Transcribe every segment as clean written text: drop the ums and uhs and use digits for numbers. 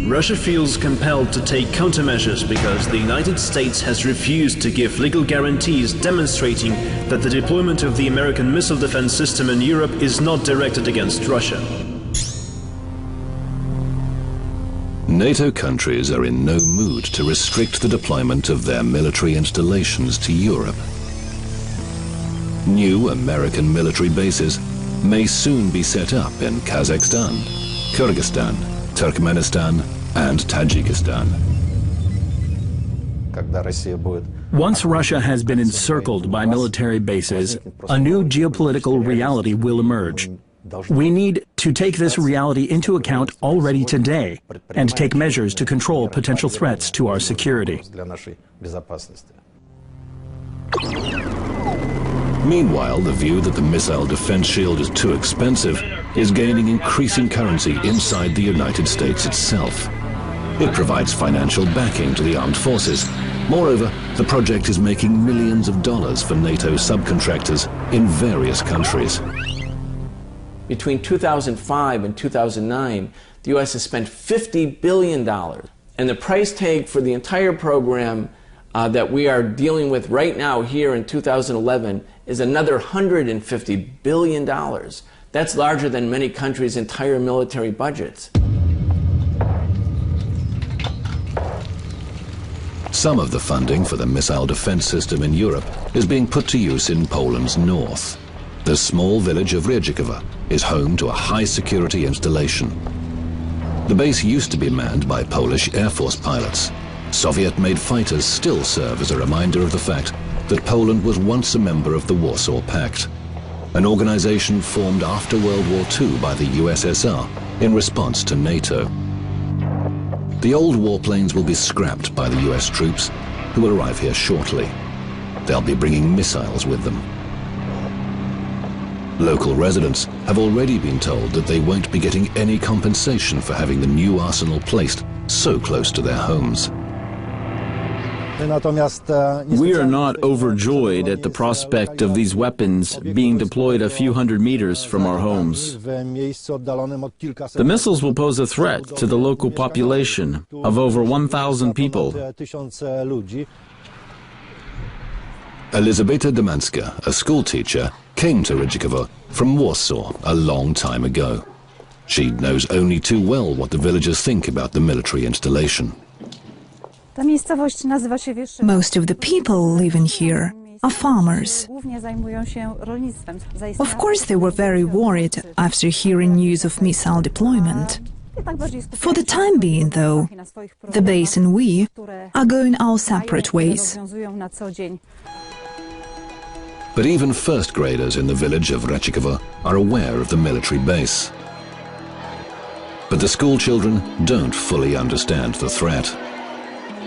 Russia feels compelled to take countermeasures because the United States has refused to give legal guarantees demonstrating that the deployment of the American missile defense system in Europe is not directed against Russia. NATO countries are in no mood to restrict the deployment of their military installations to Europe. New American military bases may soon be set up in Kazakhstan, Kyrgyzstan, Turkmenistan and Tajikistan. Once Russia has been encircled by military bases, a new geopolitical reality will emerge. We need to take this reality into account already today and take measures to control potential threats to our security. Meanwhile, the view that the missile defense shield is too expensive is gaining increasing currency inside the United States itself. It provides financial backing to the armed forces. Moreover, the project is making millions of dollars for NATO subcontractors in various countries. Between 2005 and 2009, the U.S. has spent $50 billion, and the price tag for the entire program that we are dealing with right now here in 2011 is another $150 billion. That's larger than many countries' entire military budgets. Some of the funding for the missile defense system in Europe is being put to use in Poland's north. The small village of Redzikowo is home to a high-security installation. The base used to be manned by Polish Air Force pilots. Soviet-made fighters still serve as a reminder of the fact that Poland was once a member of the Warsaw Pact, an organization formed after World War II by the USSR in response to NATO. The old warplanes will be scrapped by the US troops, who will arrive here shortly. They'll be bringing missiles with them. Local residents have already been told that they won't be getting any compensation for having the new arsenal placed so close to their homes. We are not overjoyed at the prospect of these weapons being deployed a few hundred meters from our homes. The missiles will pose a threat to the local population of over 1,000 people. Elizabeta Domanska, a schoolteacher, came to Redzikowo from Warsaw a long time ago. She knows only too well what the villagers think about the military installation. Most of the people living here are farmers. Of course, they were very worried after hearing news of missile deployment. For the time being, though, the base and we are going our separate ways. But even first graders in the village of Redzikowo are aware of the military base. But the school children don't fully understand the threat.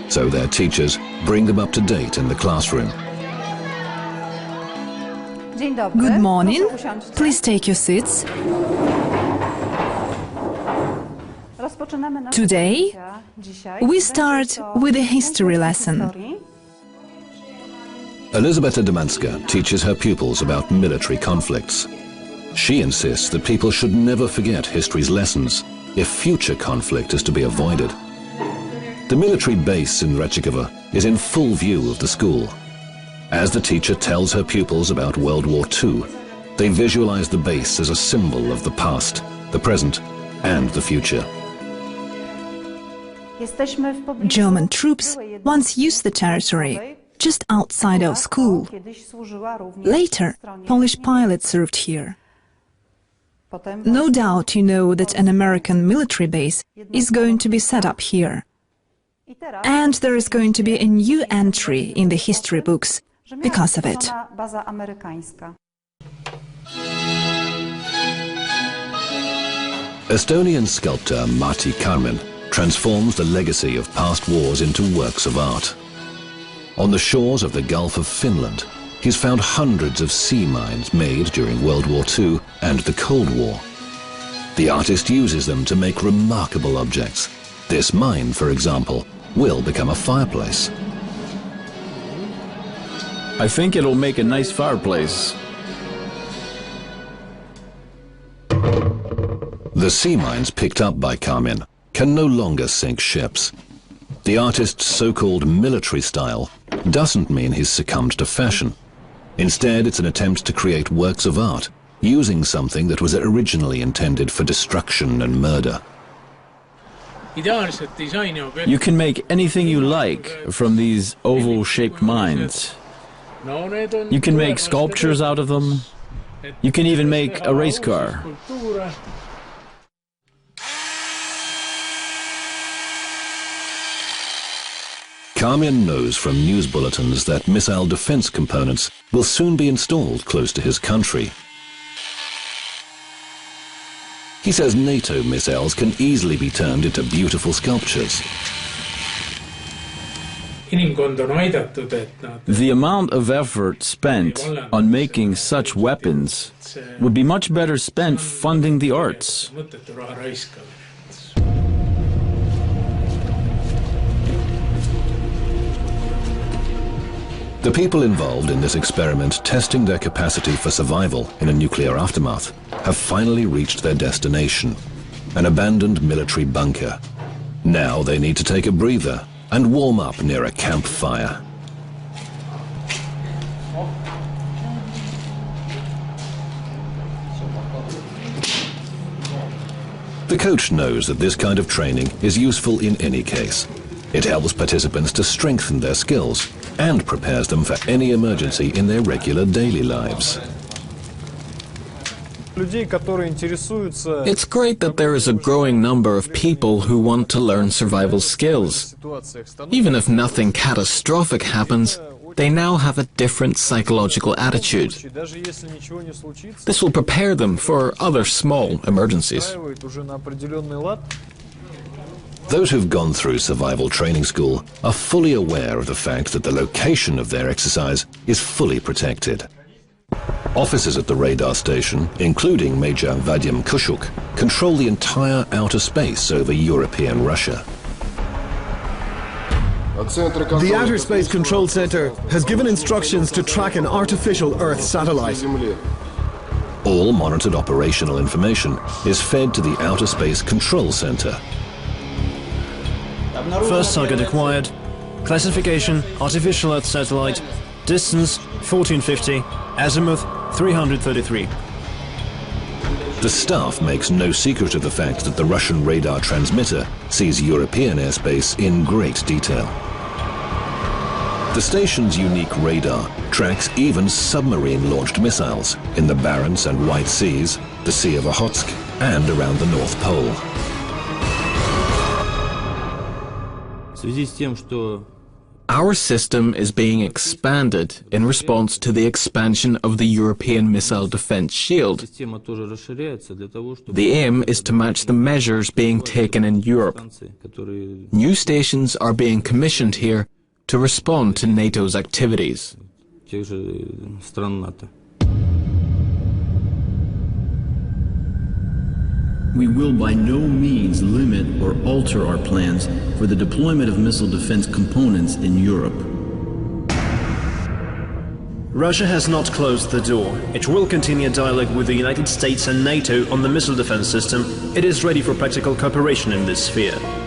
So their teachers bring them up to date in the classroom. Good morning. Please take your seats. Today, we start with a history lesson. Elizabeta Domanska teaches her pupils about military conflicts. She insists that people should never forget history's lessons if future conflict is to be avoided. The military base in Redzikowo is in full view of the school. As the teacher tells her pupils about World War II, they visualize the base as a symbol of the past, the present, and the future. German troops once used the territory just outside our school. Later, Polish pilots served here. No doubt you know that an American military base is going to be set up here. And there is going to be a new entry in the history books because of it. Estonian sculptor Martti Karmen transforms the legacy of past wars into works of art. On the shores of the Gulf of Finland, he's found hundreds of sea mines made during World War II and the Cold War. The artist uses them to make remarkable objects. This mine, for example, will become a fireplace. I think it'll make a nice fireplace. The sea mines picked up by Karmen can no longer sink ships. The artist's so-called military style doesn't mean he's succumbed to fashion. Instead, it's an attempt to create works of art, using something that was originally intended for destruction and murder. You can make anything you like from these oval-shaped mines. You can make sculptures out of them. You can even make a race car. Karmien knows from news bulletins that missile defense components will soon be installed close to his country. He says NATO missiles can easily be turned into beautiful sculptures. The amount of effort spent on making such weapons would be much better spent funding the arts. The people involved in this experiment testing their capacity for survival in a nuclear aftermath have finally reached their destination, an abandoned military bunker. Now they need to take a breather and warm up near a campfire. The coach knows that this kind of training is useful in any case. It helps participants to strengthen their skills and prepares them for any emergency in their regular daily lives. It's great that there is a growing number of people who want to learn survival skills. Even if nothing catastrophic happens, they now have a different psychological attitude. This will prepare them for other small emergencies. Those who've gone through survival training school are fully aware of the fact that the location of their exercise is fully protected. Officers at the radar station, including Major Vadim Kushuk, control the entire outer space over European Russia. The Outer Space Control Center has given instructions to track an artificial Earth satellite. All monitored operational information is fed to the Outer Space Control Center. First target acquired. Classification, artificial Earth satellite. Distance, 1450. Azimuth, 333. The staff makes no secret of the fact that the Russian radar transmitter sees European airspace in great detail. The station's unique radar tracks even submarine-launched missiles in the Barents and White Seas, the Sea of Okhotsk, and around the North Pole. Our system is being expanded in response to the expansion of the European missile defense shield. The aim is to match the measures being taken in Europe. New stations are being commissioned here to respond to NATO's activities. We will by no means limit or alter our plans for the deployment of missile defense components in Europe. Russia has not closed the door. It will continue dialogue with the United States and NATO on the missile defense system. It is ready for practical cooperation in this sphere.